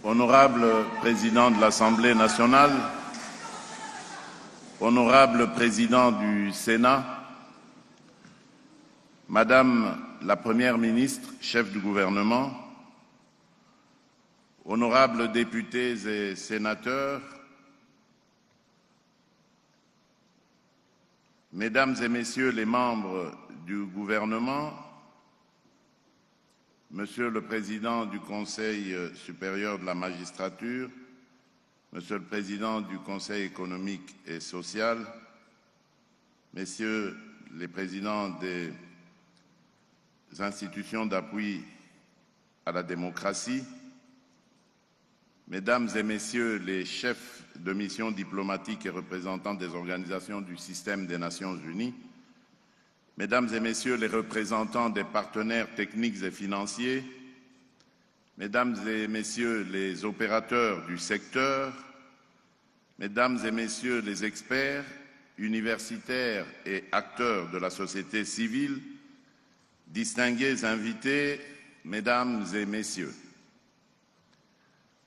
Honorable Président de l'Assemblée nationale, Honorable Président du Sénat, Madame la Première ministre, chef du gouvernement, honorables députés et sénateurs, Mesdames et Messieurs les membres du gouvernement, Monsieur le Président du Conseil supérieur de la magistrature, Monsieur le Président du Conseil économique et social, Messieurs les Présidents des institutions d'appui à la démocratie, Mesdames et Messieurs les chefs de mission diplomatiques et représentants des organisations du système des Nations Unies, Mesdames et Messieurs les représentants des partenaires techniques et financiers, Mesdames et Messieurs les opérateurs du secteur, Mesdames et Messieurs les experts, universitaires et acteurs de la société civile, distingués invités, Mesdames et Messieurs.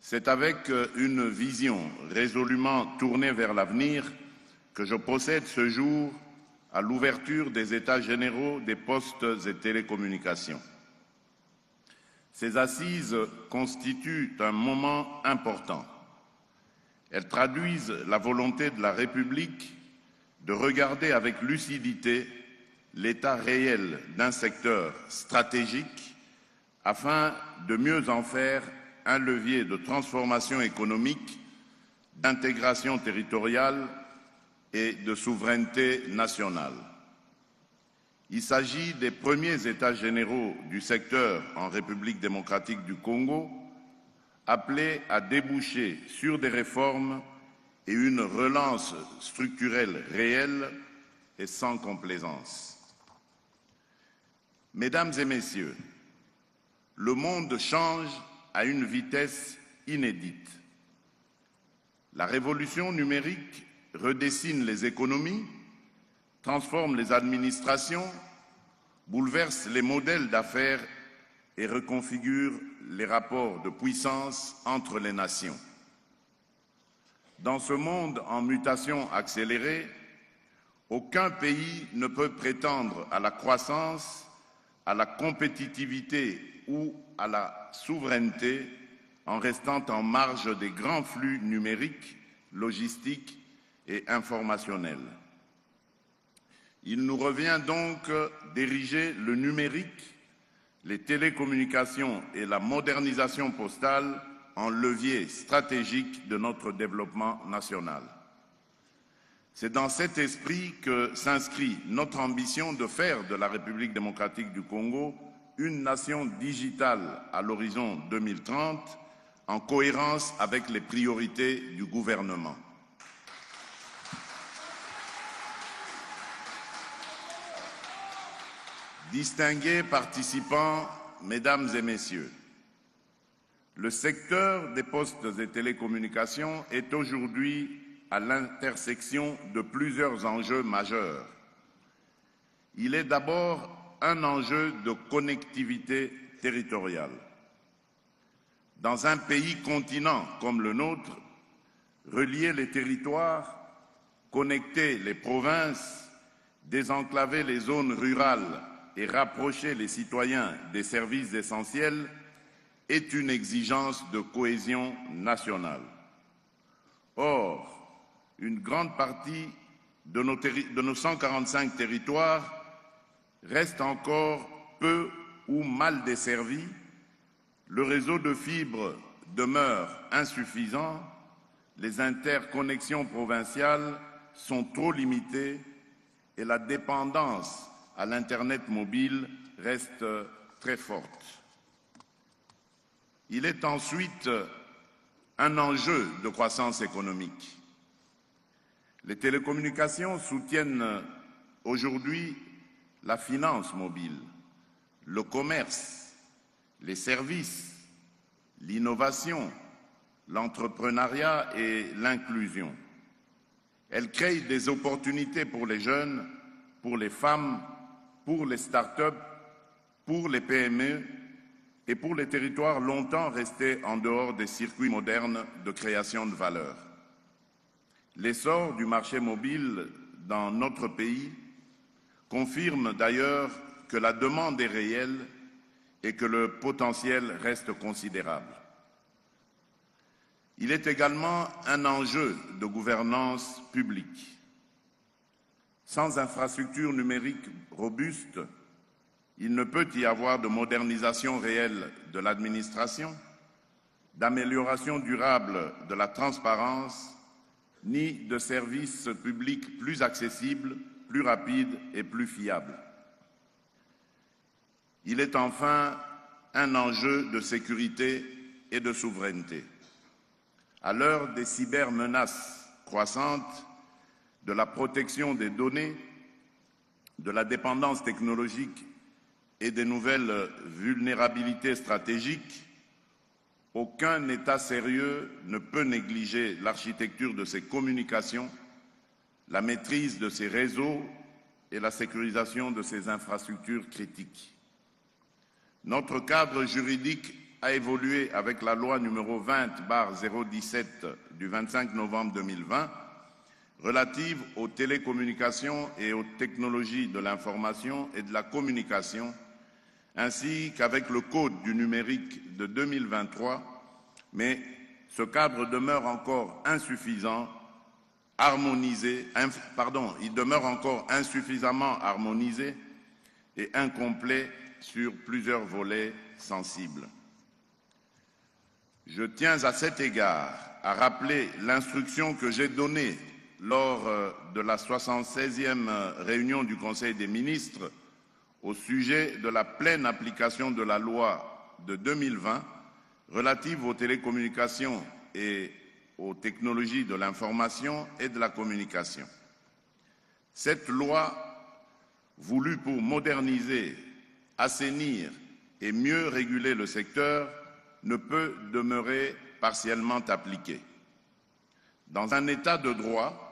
C'est avec une vision résolument tournée vers l'avenir que je procède ce jour à l'ouverture des États généraux des postes et télécommunications. Ces assises constituent un moment important. Elles traduisent la volonté de la République de regarder avec lucidité l'état réel d'un secteur stratégique afin de mieux en faire un levier de transformation économique, d'intégration territoriale et de souveraineté nationale. Il s'agit des premiers États généraux du secteur en République démocratique du Congo, appelés à déboucher sur des réformes et une relance structurelle réelle et sans complaisance. Mesdames et Messieurs, le monde change à une vitesse inédite. La révolution numérique redessine les économies, transforme les administrations, bouleverse les modèles d'affaires et reconfigure les rapports de puissance entre les nations. Dans ce monde en mutation accélérée, aucun pays ne peut prétendre à la croissance, à la compétitivité ou à la souveraineté en restant en marge des grands flux numériques, logistiques et informationnels. Il nous revient donc d'ériger le numérique, les télécommunications et la modernisation postale en levier stratégique de notre développement national. C'est dans cet esprit que s'inscrit notre ambition de faire de la République démocratique du Congo une nation digitale à l'horizon 2030, en cohérence avec les priorités du gouvernement. Distingués participants, Mesdames et Messieurs, le secteur des postes et télécommunications est aujourd'hui à l'intersection de plusieurs enjeux majeurs. Il est d'abord un enjeu de connectivité territoriale. Dans un pays continent comme le nôtre, relier les territoires, connecter les provinces, désenclaver les zones rurales et rapprocher les citoyens des services essentiels est une exigence de cohésion nationale. Or, une grande partie de nos 145 territoires reste encore peu ou mal desservie, le réseau de fibres demeure insuffisant, les interconnexions provinciales sont trop limitées et la dépendance à l'Internet mobile reste très forte. Il est ensuite un enjeu de croissance économique. Les télécommunications soutiennent aujourd'hui la finance mobile, le commerce, les services, l'innovation, l'entrepreneuriat et l'inclusion. Elles créent des opportunités pour les jeunes, pour les femmes, pour les start-up, pour les PME et pour les territoires longtemps restés en dehors des circuits modernes de création de valeur. L'essor du marché mobile dans notre pays confirme d'ailleurs que la demande est réelle et que le potentiel reste considérable. Il est également un enjeu de gouvernance publique. Sans infrastructures numériques robustes, il ne peut y avoir de modernisation réelle de l'administration, d'amélioration durable de la transparence, ni de services publics plus accessibles, plus rapides et plus fiables. Il est enfin un enjeu de sécurité et de souveraineté. À l'heure des cybermenaces croissantes, de la protection des données, de la dépendance technologique et des nouvelles vulnérabilités stratégiques, aucun État sérieux ne peut négliger l'architecture de ses communications, la maîtrise de ses réseaux et la sécurisation de ses infrastructures critiques. Notre cadre juridique a évolué avec la loi numéro 20/017 du 25 novembre 2020 relative aux télécommunications et aux technologies de l'information et de la communication, ainsi qu'avec le Code du numérique de 2023, mais ce cadre demeure encore il demeure encore insuffisamment harmonisé et incomplet sur plusieurs volets sensibles. Je tiens à cet égard à rappeler l'instruction que j'ai donnée lors de la 76e réunion du Conseil des ministres au sujet de la pleine application de la loi de 2020 relative aux télécommunications et aux technologies de l'information et de la communication. Cette loi, voulue pour moderniser, assainir et mieux réguler le secteur, ne peut demeurer partiellement appliquée. Dans un État de droit,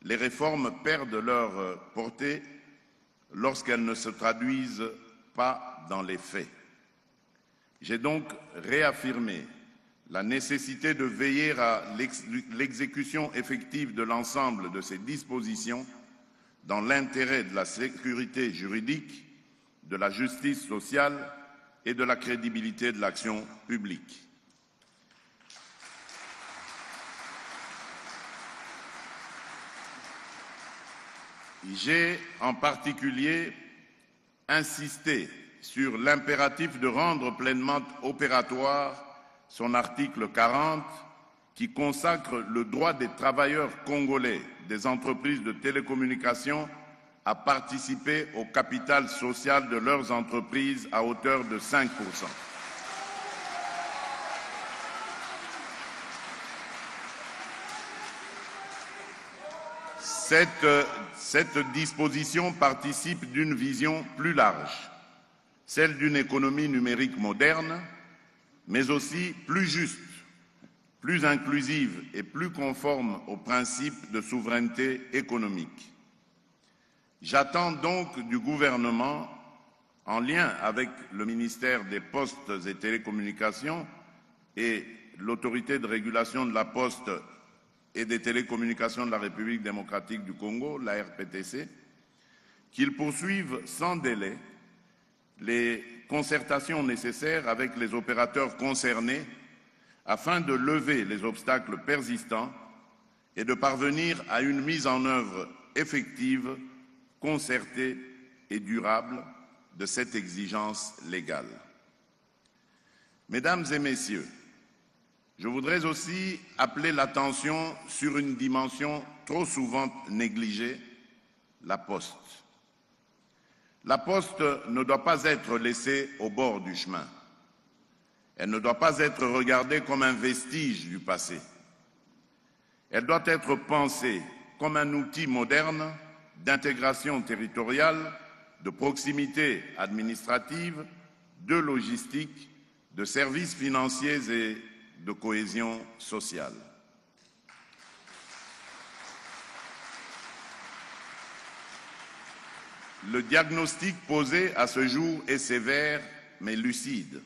les réformes perdent leur portée lorsqu'elles ne se traduisent pas dans les faits. J'ai donc réaffirmé la nécessité de veiller à l'exécution effective de l'ensemble de ces dispositions dans l'intérêt de la sécurité juridique, de la justice sociale et de la crédibilité de l'action publique. J'ai en particulier insisté sur l'impératif de rendre pleinement opératoire son article 40 qui consacre le droit des travailleurs congolais des entreprises de télécommunications à participer au capital social de leurs entreprises à hauteur de 5%. Cette disposition participe d'une vision plus large, celle d'une économie numérique moderne, mais aussi plus juste, plus inclusive et plus conforme aux principes de souveraineté économique. J'attends donc du gouvernement, en lien avec le ministère des Postes et Télécommunications et l'autorité de régulation de la Poste et des télécommunications de la République démocratique du Congo, la RPTC, qu'ils poursuivent sans délai les concertations nécessaires avec les opérateurs concernés afin de lever les obstacles persistants et de parvenir à une mise en œuvre effective, concertée et durable de cette exigence légale. Mesdames et Messieurs, je voudrais aussi appeler l'attention sur une dimension trop souvent négligée, la Poste. La Poste ne doit pas être laissée au bord du chemin. Elle ne doit pas être regardée comme un vestige du passé. Elle doit être pensée comme un outil moderne d'intégration territoriale, de proximité administrative, de logistique, de services financiers et de cohésion sociale. Le diagnostic posé à ce jour est sévère mais lucide.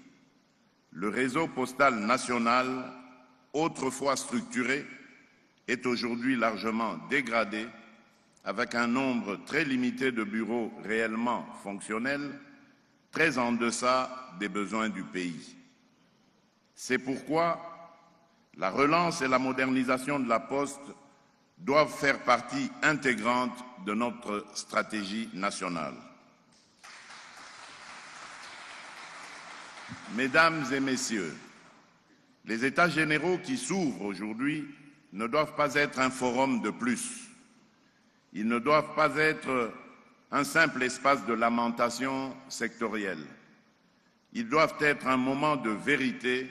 le réseau postal national, autrefois structuré, est aujourd'hui largement dégradé, avec un nombre très limité de bureaux réellement fonctionnels, très en deçà des besoins du pays. C'est pourquoi la relance et la modernisation de la Poste doivent faire partie intégrante de notre stratégie nationale. Mesdames et Messieurs, les États généraux qui s'ouvrent aujourd'hui ne doivent pas être un forum de plus. Ils ne doivent pas être un simple espace de lamentation sectorielle. Ils doivent être un moment de vérité,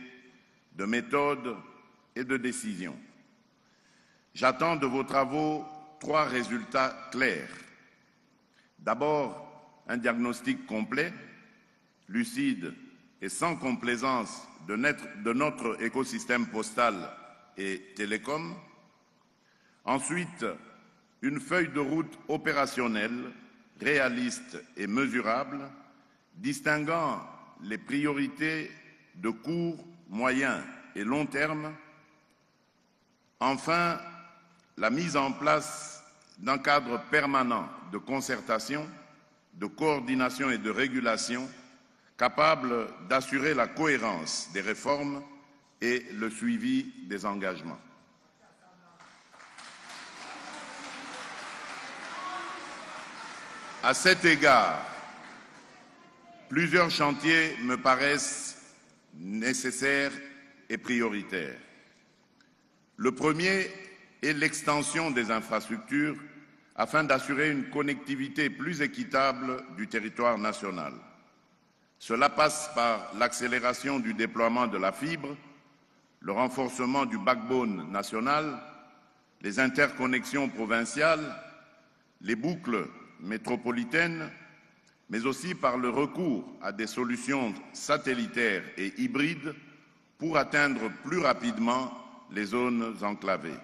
de méthode et de décision. J'attends de vos travaux 3 résultats clairs. D'abord, un diagnostic complet, lucide et sans complaisance de notre écosystème postal et télécom. Ensuite, une feuille de route opérationnelle, réaliste et mesurable, distinguant les priorités de court, moyen et long terme. Enfin, la mise en place d'un cadre permanent de concertation, de coordination et de régulation capable d'assurer la cohérence des réformes et le suivi des engagements. À cet égard, plusieurs chantiers me paraissent nécessaires et prioritaires. Le premier est l'extension des infrastructures afin d'assurer une connectivité plus équitable du territoire national. Cela passe par l'accélération du déploiement de la fibre, le renforcement du backbone national, les interconnexions provinciales, les boucles métropolitaines, mais aussi par le recours à des solutions satellitaires et hybrides pour atteindre plus rapidement les zones enclavées.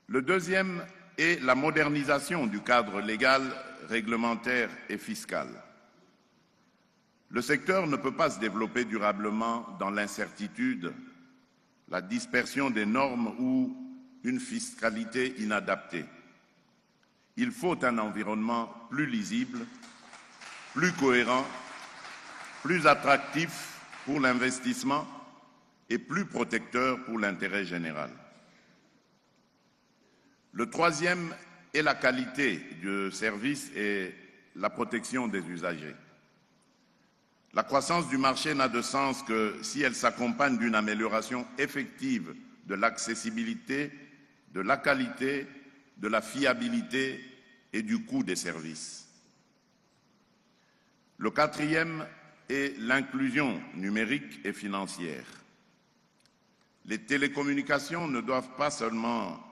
Le deuxième est la modernisation du cadre légal, réglementaire et fiscal. Le secteur ne peut pas se développer durablement dans l'incertitude, la dispersion des normes ou une fiscalité inadaptée. Il faut un environnement plus lisible, plus cohérent, plus attractif pour l'investissement et plus protecteur pour l'intérêt général. Le troisième est la qualité du service et la protection des usagers. La croissance du marché n'a de sens que si elle s'accompagne d'une amélioration effective de l'accessibilité, de la qualité, de la fiabilité et du coût des services. Le quatrième est l'inclusion numérique et financière. Les télécommunications ne doivent pas seulement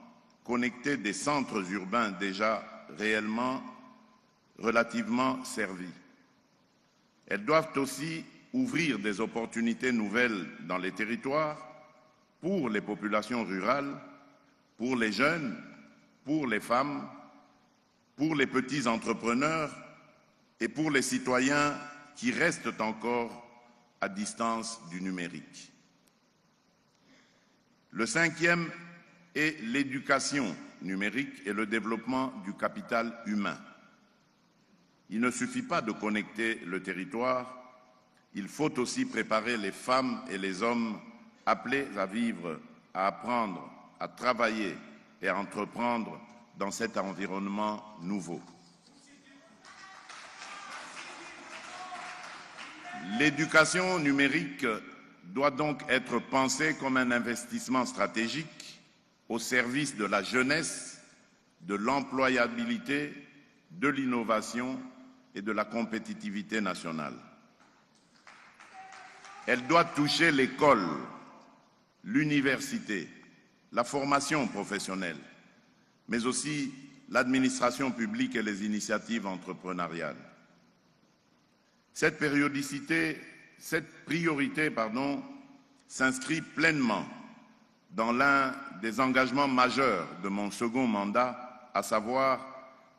connecter des centres urbains déjà relativement servis. Elles doivent aussi ouvrir des opportunités nouvelles dans les territoires pour les populations rurales, pour les jeunes, pour les femmes, pour les petits entrepreneurs et pour les citoyens qui restent encore à distance du numérique. Le cinquième est l'éducation numérique et le développement du capital humain. Il ne suffit pas de connecter le territoire, il faut aussi préparer les femmes et les hommes appelés à vivre, à apprendre, à travailler et à entreprendre dans cet environnement nouveau. L'éducation numérique doit donc être pensée comme un investissement stratégique au service de la jeunesse, de l'employabilité, de l'innovation et de la compétitivité nationale. Elle doit toucher l'école, l'université, la formation professionnelle, mais aussi l'administration publique et les initiatives entrepreneuriales. Cette priorité s'inscrit pleinement dans l'un des engagements majeurs de mon second mandat, à savoir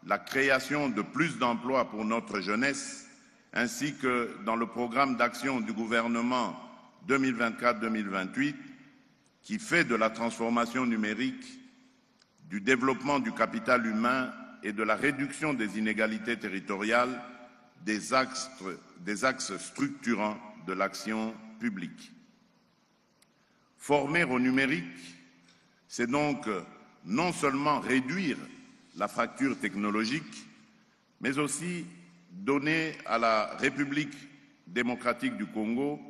la création de plus d'emplois pour notre jeunesse ainsi que dans le programme d'action du gouvernement 2024-2028, qui fait de la transformation numérique, du développement du capital humain et de la réduction des inégalités territoriales des axes structurants de l'action publique. Former au numérique, c'est donc non seulement réduire la fracture technologique, mais aussi donner à la République démocratique du Congo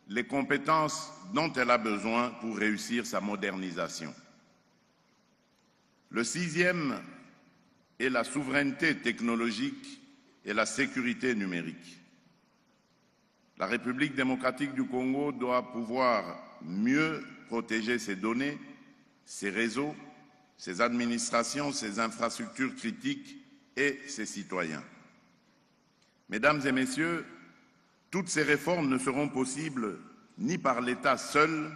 les compétences dont elle a besoin pour réussir sa modernisation. Le sixième est la souveraineté technologique et la sécurité numérique. La République démocratique du Congo doit pouvoir mieux protéger ses données, ses réseaux, ses administrations, ses infrastructures critiques et ses citoyens. Mesdames et messieurs, toutes ces réformes ne seront possibles ni par l'État seul,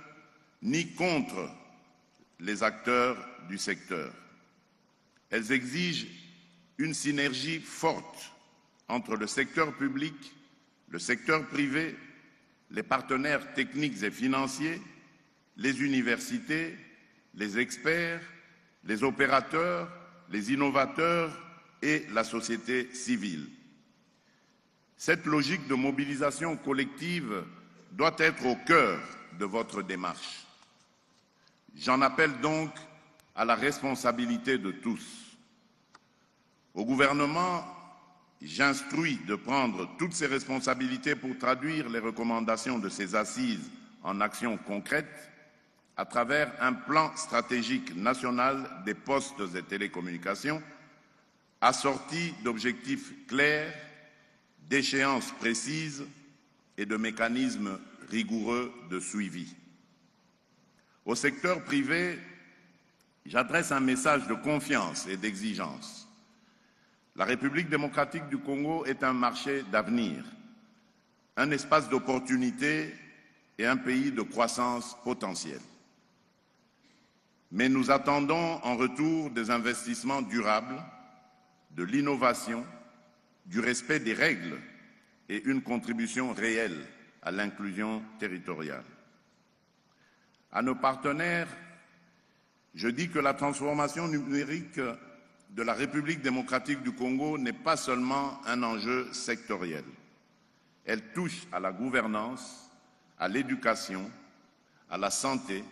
ni contre les acteurs du secteur. Elles exigent une synergie forte entre le secteur public, le secteur privé, les partenaires techniques et financiers, les universités, les experts, les opérateurs, les innovateurs et la société civile. Cette logique de mobilisation collective doit être au cœur de votre démarche. J'en appelle donc à la responsabilité de tous. Au gouvernement, j'instruis de prendre toutes ses responsabilités pour traduire les recommandations de ces assises en actions concrètes à travers un plan stratégique national des postes et télécommunications assorti d'objectifs clairs, d'échéances précises et de mécanismes rigoureux de suivi. Au secteur privé, j'adresse un message de confiance et d'exigence. La République démocratique du Congo est un marché d'avenir, un espace d'opportunités et un pays de croissance potentielle. Mais nous attendons en retour des investissements durables, de l'innovation, du respect des règles et une contribution réelle à l'inclusion territoriale. À nos partenaires, je dis que la transformation numérique de la République démocratique du Congo n'est pas seulement un enjeu sectoriel. Elle touche à la gouvernance, à l'éducation, à la santé,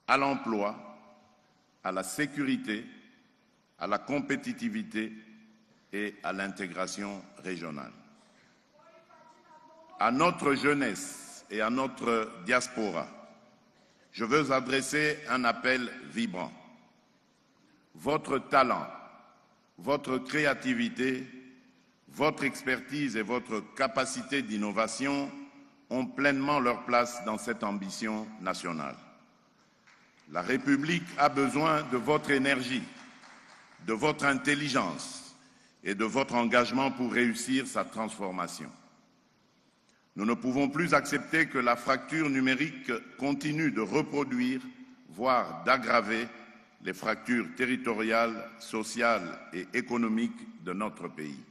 à l'emploi, à la sécurité, à la compétitivité et à l'intégration régionale. À notre jeunesse et à notre diaspora, je veux adresser un appel vibrant. Votre talent, votre créativité, votre expertise et votre capacité d'innovation ont pleinement leur place dans cette ambition nationale. La République a besoin de votre énergie, de votre intelligence et de votre engagement pour réussir sa transformation. Nous ne pouvons plus accepter que la fracture numérique continue de reproduire, voire d'aggraver, les fractures territoriales, sociales et économiques de notre pays.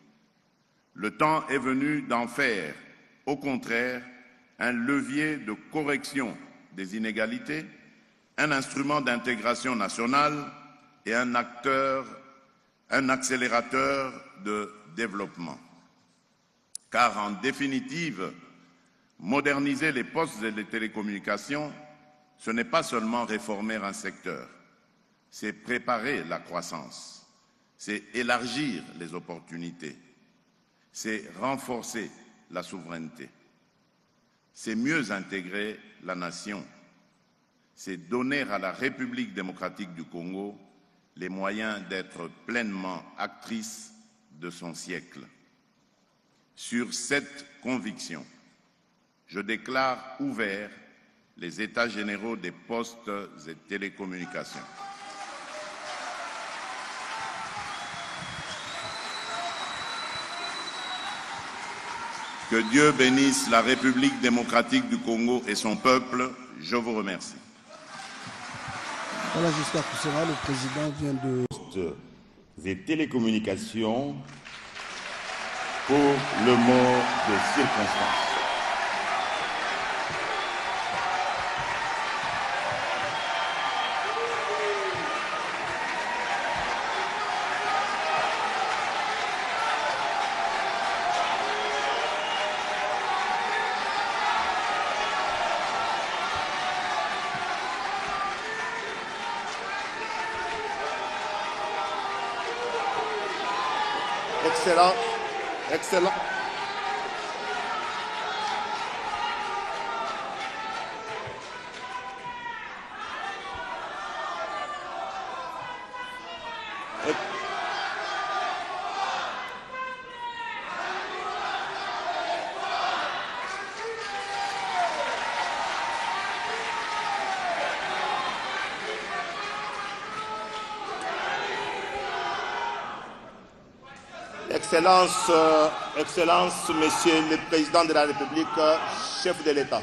Le temps est venu d'en faire, au contraire, un levier de correction des inégalités, un instrument d'intégration nationale et un accélérateur de développement. Car en définitive, moderniser les postes et les télécommunications, ce n'est pas seulement réformer un secteur, c'est préparer la croissance, c'est élargir les opportunités, c'est renforcer la souveraineté, c'est mieux intégrer la nation, c'est donner à la République démocratique du Congo les moyens d'être pleinement actrice de son siècle. Sur cette conviction, je déclare ouverts les États généraux des postes et télécommunications. Que Dieu bénisse la République démocratique du Congo et son peuple. Je vous remercie. Voilà, j'espère que cela, le président vient de... Et télécommunications pour le mot de circonstance. Excellent. Excellent. Excellence, Monsieur le Président de la République, chef de l'État.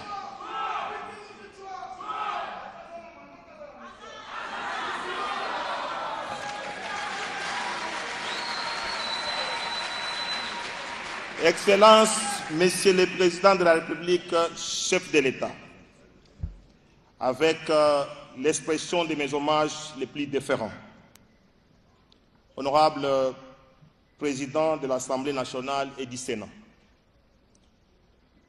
Excellence, Monsieur le Président de la République, chef de l'État, avec l'expression de mes hommages les plus déférents. Honorable Président de l'Assemblée nationale et du Sénat,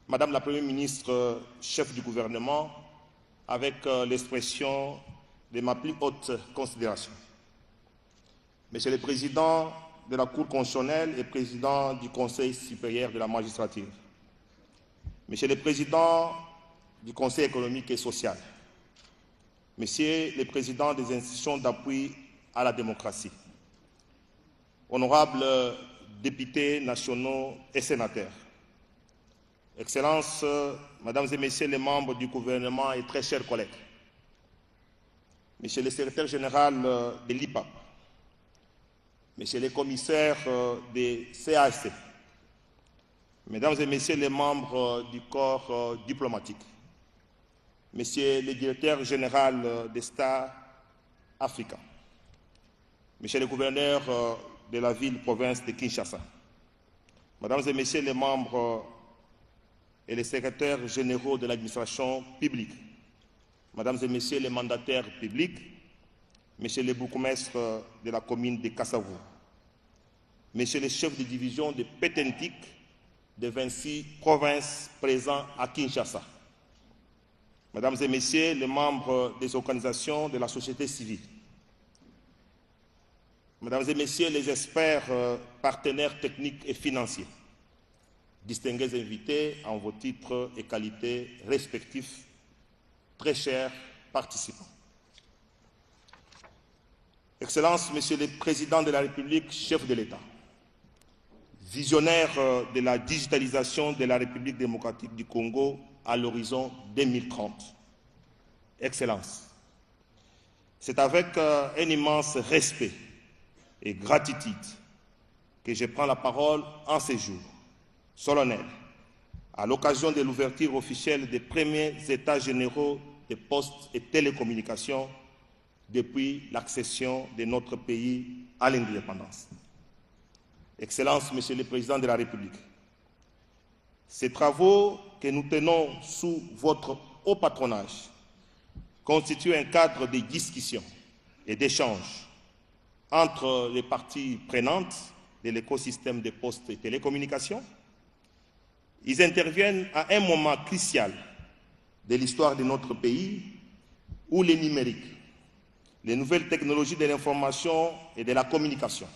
Madame la Première ministre, chef du gouvernement, avec l'expression de ma plus haute considération. Monsieur le Président de la Cour constitutionnelle et Président du Conseil supérieur de la magistrature, Monsieur le Président du Conseil économique et social, Monsieur le Président des institutions d'appui à la démocratie, honorables députés nationaux et sénateurs, Excellences, Mesdames et Messieurs les membres du gouvernement et très chers collègues, Monsieur le secrétaire général de l'IPAP, Monsieur le commissaire des CAC, Mesdames et Messieurs les membres du corps diplomatique, Monsieur le directeur général des Stars Africa, Monsieur le gouverneur de la ville-province de Kinshasa, Mesdames et Messieurs les membres et les secrétaires généraux de l'administration publique, Mesdames et Messieurs les mandataires publics, Monsieur le bourgmestre de la commune de Kassavou, Monsieur le chef de division de Pétentique de 26 provinces présents à Kinshasa, Mesdames et Messieurs les membres des organisations de la société civile, Mesdames et Messieurs les experts, partenaires techniques et financiers, distingués invités en vos titres et qualités respectifs, très chers participants. Excellences, Monsieur le Président de la République, chef de l'État, visionnaire de la digitalisation de la République démocratique du Congo à l'horizon 2030. Excellences, c'est avec un immense respect et gratitude que je prends la parole en ces jours solennels à l'occasion de l'ouverture officielle des premiers états généraux des postes et télécommunications depuis l'accession de notre pays à l'indépendance. Excellences, Monsieur le Président de la République, ces travaux que nous tenons sous votre haut patronage constituent un cadre de discussion et d'échange entre les parties prenantes de l'écosystème des postes et télécommunications. Ils interviennent à un moment crucial de l'histoire de notre pays où le numérique, les nouvelles technologies de l'information et de la communication,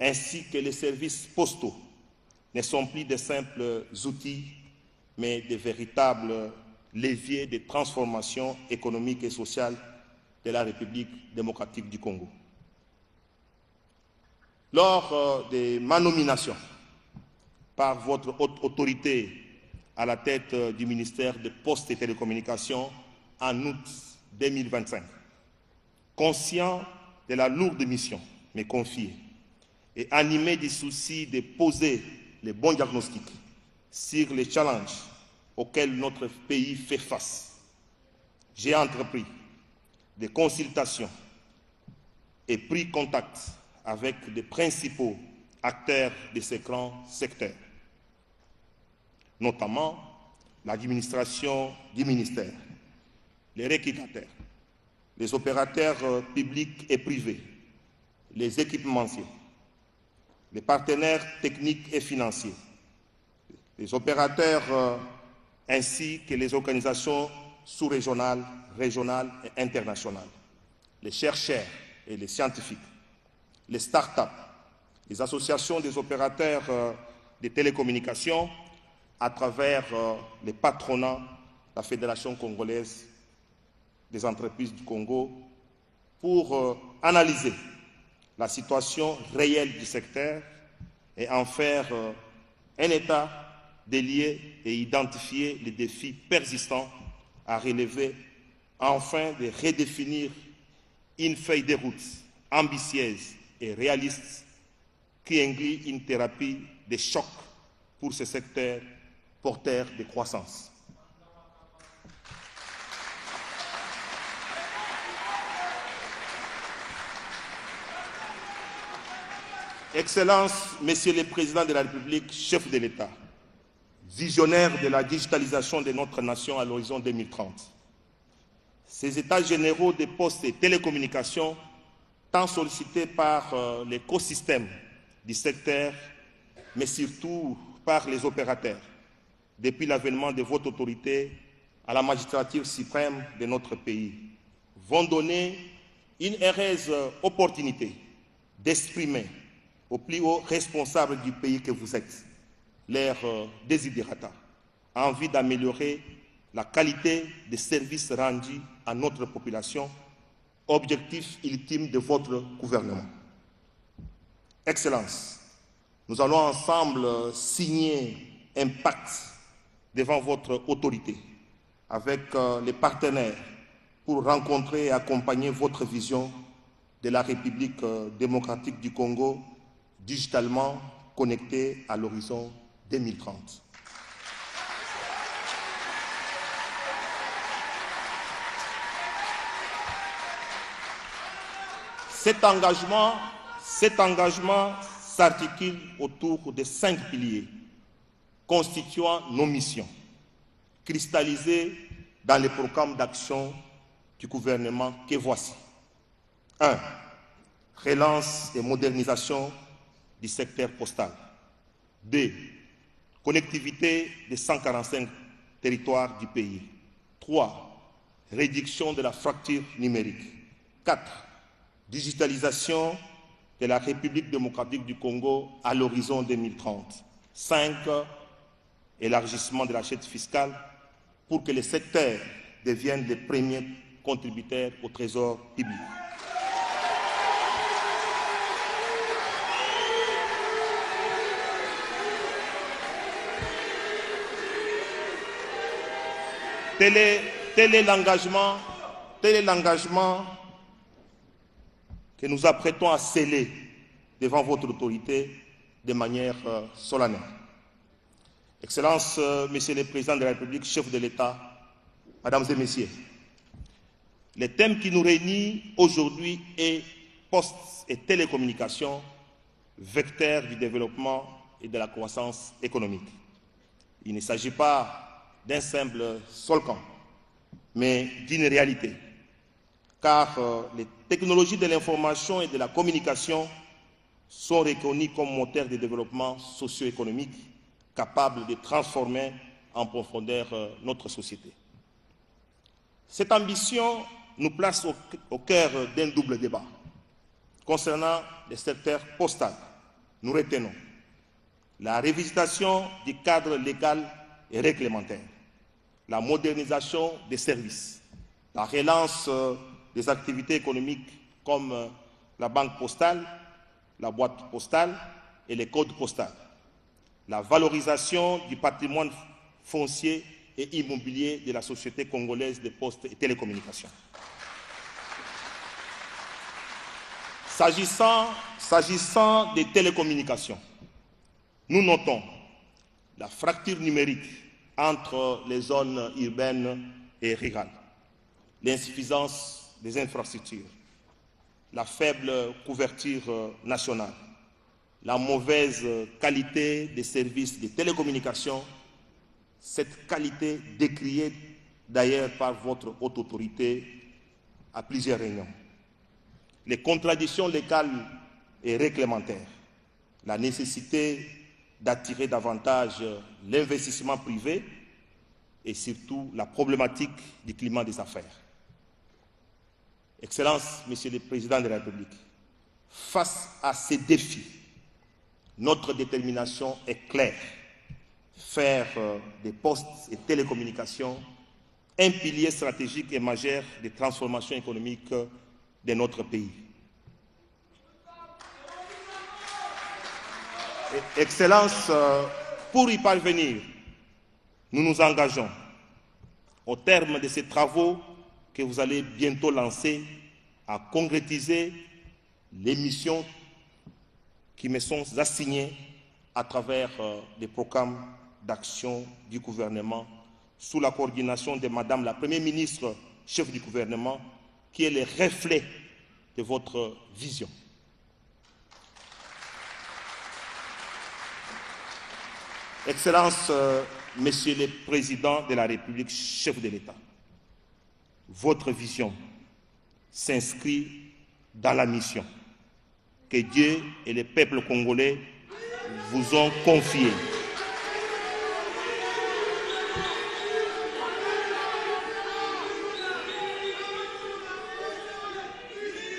ainsi que les services postaux, ne sont plus de simples outils, mais de véritables leviers de transformation économique et sociale de la République démocratique du Congo. Lors de ma nomination par votre haute autorité à la tête du ministère des Postes et Télécommunications en août 2025, conscient de la lourde mission me confiée et animé du souci de poser les bons diagnostics sur les challenges auxquels notre pays fait face, j'ai entrepris des consultations et pris contact avec les principaux acteurs de ces grands secteurs, notamment l'administration du ministère, les recrutateurs, les opérateurs publics et privés, les équipementiers, les partenaires techniques et financiers, les opérateurs ainsi que les organisations sous-régionales, régionales et internationales, les chercheurs et les scientifiques, les start-up, les associations des opérateurs des télécommunications à travers les patronats, la Fédération congolaise des entreprises du Congo, pour analyser la situation réelle du secteur et en faire un état des lieux et identifier les défis persistants à relever, afin de redéfinir une feuille de route ambitieuse et réaliste qui inclut une thérapie de choc pour ce secteur porteur de croissance. Excellences, Messieurs les Présidents de la République, chef de l'État, visionnaires de la digitalisation de notre nation à l'horizon 2030, ces États généraux des postes et télécommunications, tant sollicités par l'écosystème du secteur, mais surtout par les opérateurs, depuis l'avènement de votre autorité à la magistrature suprême de notre pays, vont donner une heureuse opportunité d'exprimer aux plus hauts responsables du pays que vous êtes leurs desiderata, envie d'améliorer la qualité des services rendus à notre population, objectif ultime de votre gouvernement. Excellences, nous allons ensemble signer un pacte devant votre autorité avec les partenaires pour rencontrer et accompagner votre vision de la République démocratique du Congo digitalement connectée à l'horizon 2030. Cet engagement s'articule autour de 5 piliers constituant nos missions, cristallisées dans les programmes d'action du gouvernement que voici. 1. Relance et modernisation du secteur postal. 2. Connectivité des 145 territoires du pays. 3. Réduction de la fracture numérique. 4. Digitalisation de la République démocratique du Congo à l'horizon 2030. 5. Élargissement de l'assiette fiscale pour que les secteurs deviennent les premiers contributeurs au trésor public. Tel est l'engagement que nous apprêtons à sceller devant votre autorité de manière solennelle. Excellences, Messieurs les Présidents de la République, chefs de l'État, Mesdames et Messieurs, le thème qui nous réunit aujourd'hui est postes et télécommunications, vecteurs du développement et de la croissance économique. Il ne s'agit pas d'un simple slogan, mais d'une réalité, car les technologies de l'information et de la communication sont reconnues comme moteurs de développement socio-économique capables de transformer en profondeur notre société. Cette ambition nous place au cœur d'un double débat. Concernant le secteur postal, nous retenons la révisitation du cadre légal et réglementaire, la modernisation des services, la relance des activités économiques comme la banque postale, la boîte postale et les codes postaux, la valorisation du patrimoine foncier et immobilier de la Société congolaise des postes et télécommunications. S'agissant des télécommunications, nous notons la fracture numérique entre les zones urbaines et rurales, l'insuffisance des infrastructures, la faible couverture nationale, la mauvaise qualité des services de télécommunications, cette qualité décriée d'ailleurs par votre haute autorité à plusieurs réunions. Les contradictions légales et réglementaires, la nécessité d'attirer davantage l'investissement privé et surtout la problématique du climat des affaires. Excellences, Monsieur le Président de la République, face à ces défis, notre détermination est claire. Faire des postes et télécommunications un pilier stratégique et majeur des transformations économiques de notre pays. Excellences, pour y parvenir, nous nous engageons au terme de ces travaux que vous allez bientôt lancer à concrétiser les missions qui me sont assignées à travers des programmes d'action du gouvernement sous la coordination de Madame la Première ministre, chef du gouvernement, qui est le reflet de votre vision. Excellences, Monsieur le Président de la République, chef de l'État, votre vision s'inscrit dans la mission que Dieu et le peuple congolais vous ont confiée.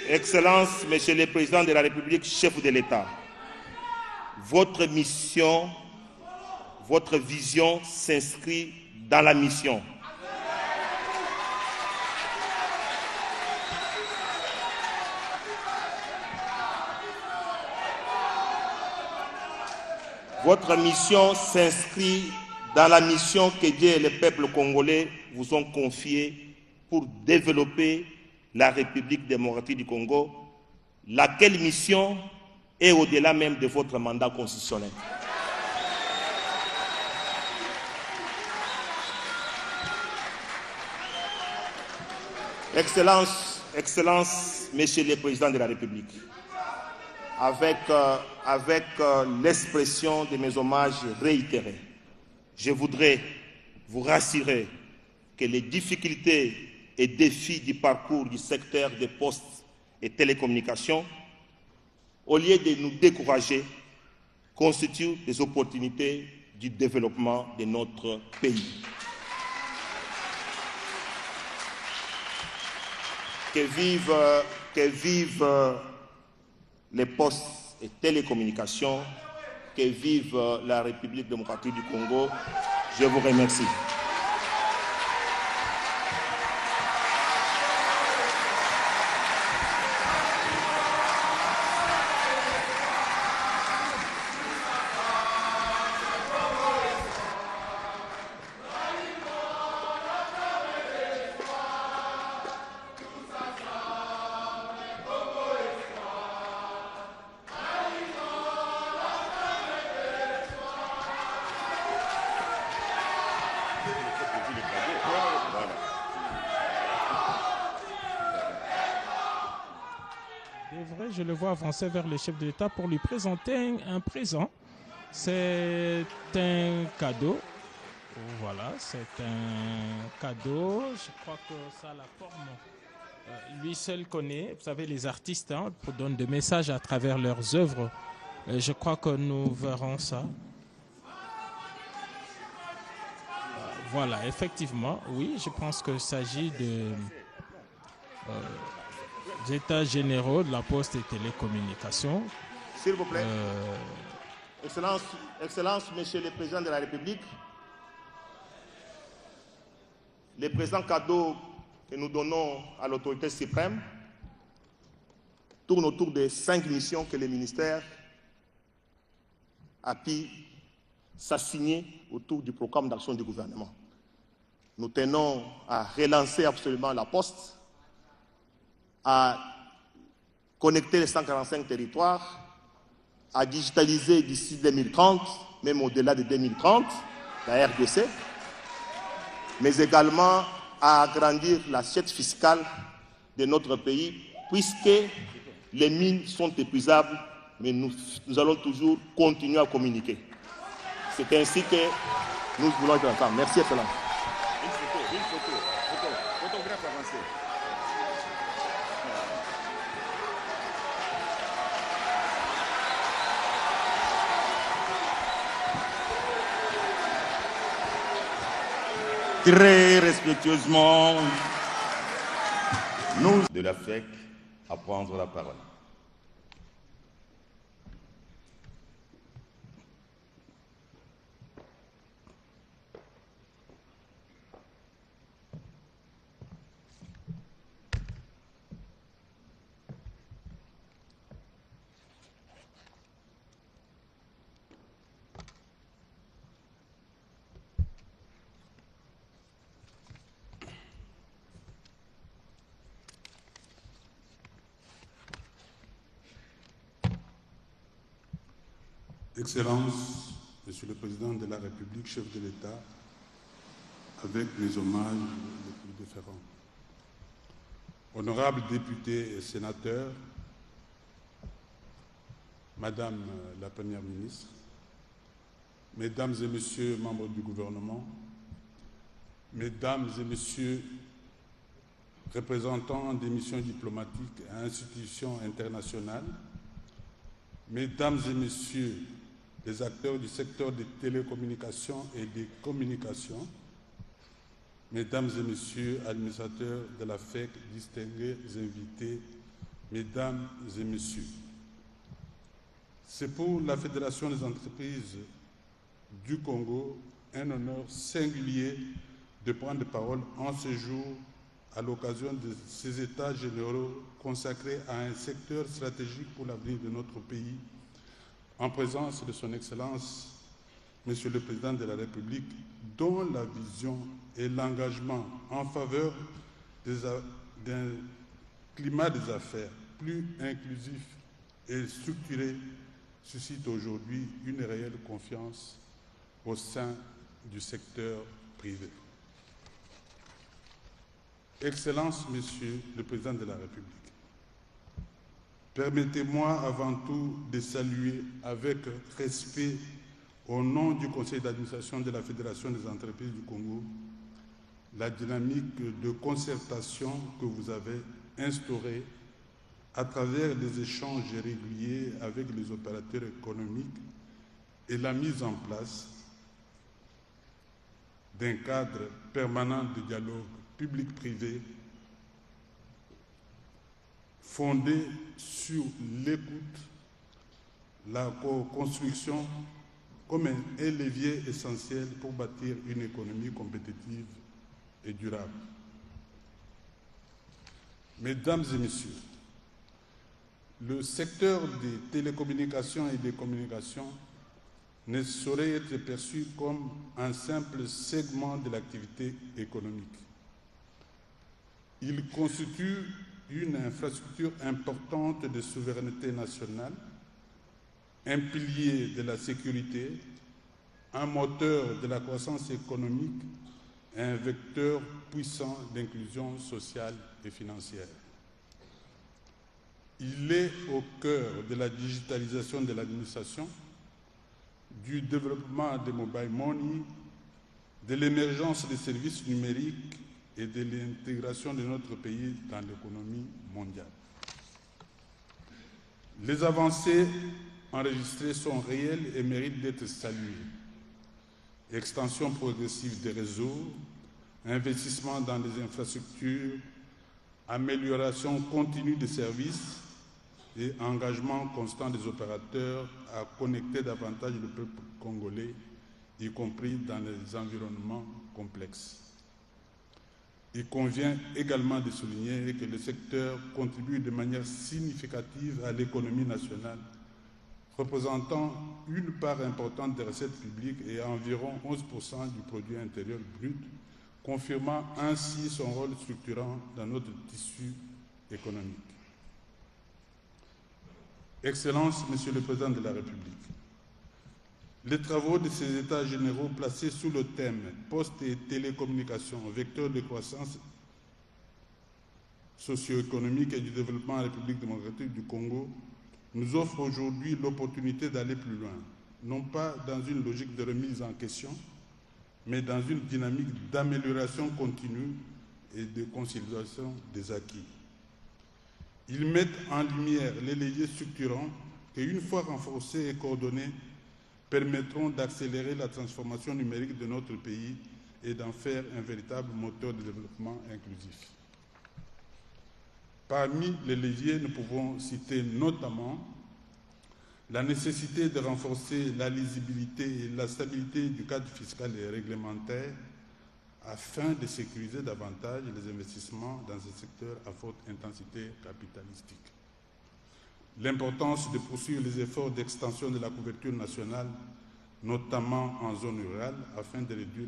Excellences, Monsieur le Président de la République, chef de l'État, votre mission, votre vision s'inscrit dans la mission. Votre mission s'inscrit dans la mission que Dieu et le peuple congolais vous ont confiée pour développer la République démocratique du Congo, laquelle mission est au-delà même de votre mandat constitutionnel. Excellences, Monsieur le Président de la République, avec l'expression de mes hommages réitérés, je voudrais vous rassurer que les difficultés et défis du parcours du secteur des postes et télécommunications, au lieu de nous décourager, constituent des opportunités du développement de notre pays. Que vivent les postes et télécommunications, que vive la République démocratique du Congo. Je vous remercie. Je le vois avancer vers le chef de l'État pour lui présenter un présent. C'est un cadeau. Voilà, c'est un cadeau. Je crois que ça a la forme. Lui seul connaît. Vous savez, les artistes donnent des messages à travers leurs œuvres. Je crois que nous verrons ça. Voilà, effectivement, oui, je pense qu'il s'agit de... des états généraux de la poste et télécommunications. S'il vous plaît. Excellence, Monsieur le Président de la République, les présents cadeaux que nous donnons à l'autorité suprême tournent autour des 5 missions que le ministère a pu s'assigner autour du programme d'action du gouvernement. Nous tenons à relancer absolument la poste, à connecter les 145 territoires, à digitaliser d'ici 2030, même au-delà de 2030, la RDC, mais également à agrandir l'assiette fiscale de notre pays, puisque les mines sont épuisables mais nous allons toujours continuer à communiquer. C'est ainsi que nous voulons être ensemble. Merci, Excellence. Une photo. Photographe avancé. Très respectueusement, nous de la FEC à prendre la parole. Excellences, Monsieur le Président de la République, chef de l'État, avec mes hommages les plus déférents. Honorables députés et sénateurs, Madame la Première ministre, Mesdames et Messieurs membres du gouvernement, Mesdames et Messieurs représentants des missions diplomatiques et institutions internationales, Mesdames et Messieurs les acteurs du secteur des télécommunications et des communications, Mesdames et Messieurs administrateurs de la FEC, distingués invités, Mesdames et Messieurs, c'est pour la Fédération des entreprises du Congo un honneur singulier de prendre parole en ce jour à l'occasion de ces États généraux consacrés à un secteur stratégique pour l'avenir de notre pays, en présence de son Excellence, Monsieur le Président de la République, dont la vision et l'engagement en faveur d'un climat des affaires plus inclusif et structuré suscite aujourd'hui une réelle confiance au sein du secteur privé. Excellences, Monsieur le Président de la République, permettez-moi avant tout de saluer avec respect, au nom du Conseil d'administration de la Fédération des entreprises du Congo, la dynamique de concertation que vous avez instaurée à travers des échanges réguliers avec les opérateurs économiques et la mise en place d'un cadre permanent de dialogue public-privé fondé sur l'écoute, la co-construction comme un levier essentiel pour bâtir une économie compétitive et durable. Mesdames et Messieurs, le secteur des télécommunications et des communications ne saurait être perçu comme un simple segment de l'activité économique. Il constitue une infrastructure importante de souveraineté nationale, un pilier de la sécurité, un moteur de la croissance économique et un vecteur puissant d'inclusion sociale et financière. Il est au cœur de la digitalisation de l'administration, du développement des mobile money, de l'émergence des services numériques et de l'intégration de notre pays dans l'économie mondiale. Les avancées enregistrées sont réelles et méritent d'être saluées. Extension progressive des réseaux, investissement dans les infrastructures, amélioration continue des services et engagement constant des opérateurs à connecter davantage le peuple congolais, y compris dans les environnements complexes. Il convient également de souligner que le secteur contribue de manière significative à l'économie nationale, représentant une part importante des recettes publiques et environ 11% du produit intérieur brut, confirmant ainsi son rôle structurant dans notre tissu économique. Excellences, Monsieur le Président de la République, les travaux de ces États généraux placés sous le thème « Poste et télécommunications, vecteur de croissance socio-économique et du développement en République démocratique du Congo » nous offre aujourd'hui l'opportunité d'aller plus loin, non pas dans une logique de remise en question, mais dans une dynamique d'amélioration continue et de consolidation des acquis. Ils mettent en lumière les leviers structurants qui, une fois renforcés et coordonnés, permettront d'accélérer la transformation numérique de notre pays et d'en faire un véritable moteur de développement inclusif. Parmi les leviers, nous pouvons citer notamment la nécessité de renforcer la lisibilité et la stabilité du cadre fiscal et réglementaire afin de sécuriser davantage les investissements dans ce secteur à forte intensité capitalistique. L'importance de poursuivre les efforts d'extension de la couverture nationale, notamment en zone rurale, afin de réduire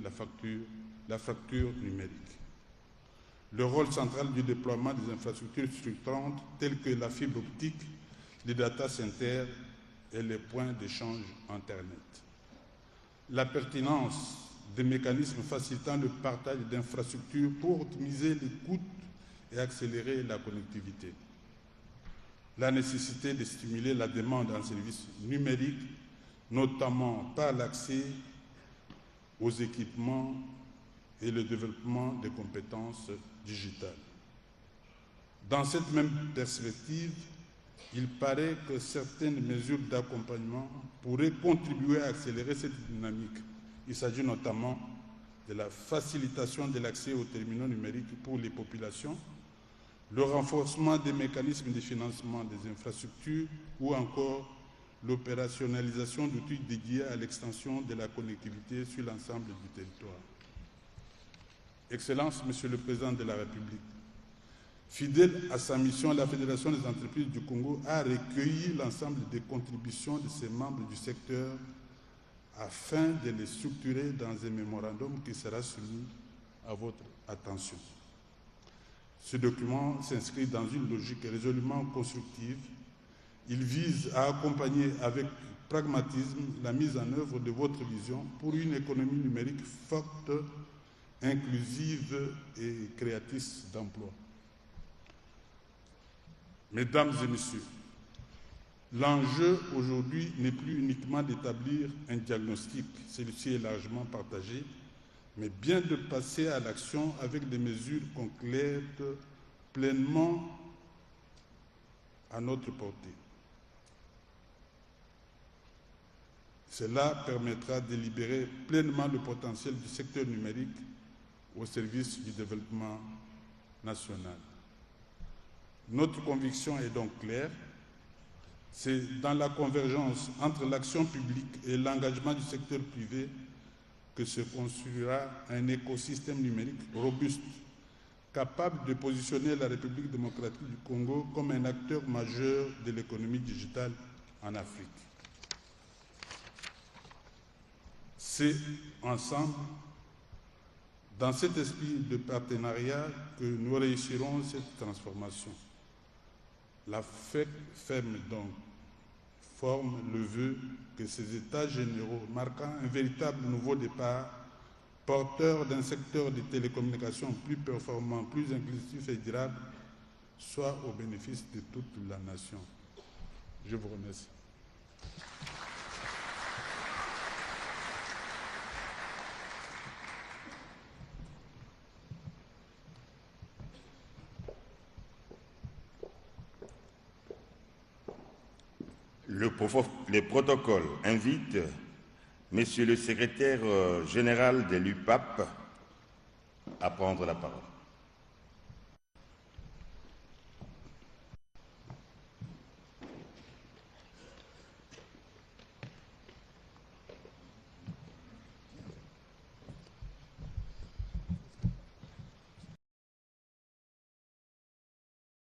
la fracture numérique. Le rôle central du déploiement des infrastructures structurantes telles que la fibre optique, les data centers et les points d'échange Internet. La pertinence des mécanismes facilitant le partage d'infrastructures pour optimiser les coûts et accélérer la connectivité. La nécessité de stimuler la demande en services numériques, notamment par l'accès aux équipements et le développement des compétences digitales. Dans cette même perspective, il paraît que certaines mesures d'accompagnement pourraient contribuer à accélérer cette dynamique. Il s'agit notamment de la facilitation de l'accès aux terminaux numériques pour les populations, le renforcement des mécanismes de financement des infrastructures ou encore l'opérationnalisation d'outils dédiés à l'extension de la connectivité sur l'ensemble du territoire. Excellences, Monsieur le Président de la République, fidèle à sa mission, la Fédération des entreprises du Congo a recueilli l'ensemble des contributions de ses membres du secteur afin de les structurer dans un mémorandum qui sera soumis à votre attention. Ce document s'inscrit dans une logique résolument constructive. Il vise à accompagner avec pragmatisme la mise en œuvre de votre vision pour une économie numérique forte, inclusive et créatrice d'emplois. Mesdames et messieurs, l'enjeu aujourd'hui n'est plus uniquement d'établir un diagnostic, celui-ci est largement partagé, mais bien de passer à l'action avec des mesures concrètes pleinement à notre portée. Cela permettra de libérer pleinement le potentiel du secteur numérique au service du développement national. Notre conviction est donc claire. C'est dans la convergence entre l'action publique et l'engagement du secteur privé que se construira un écosystème numérique robuste, capable de positionner la République démocratique du Congo comme un acteur majeur de l'économie digitale en Afrique. C'est ensemble, dans cet esprit de partenariat, que nous réussirons cette transformation. La FEC forme le vœu que ces États généraux, marquant un véritable nouveau départ, porteur d'un secteur des télécommunications plus performant, plus inclusif et durable, soient au bénéfice de toute la nation. Je vous remercie. Le protocole invite Monsieur le secrétaire général de l'UPAP à prendre la parole.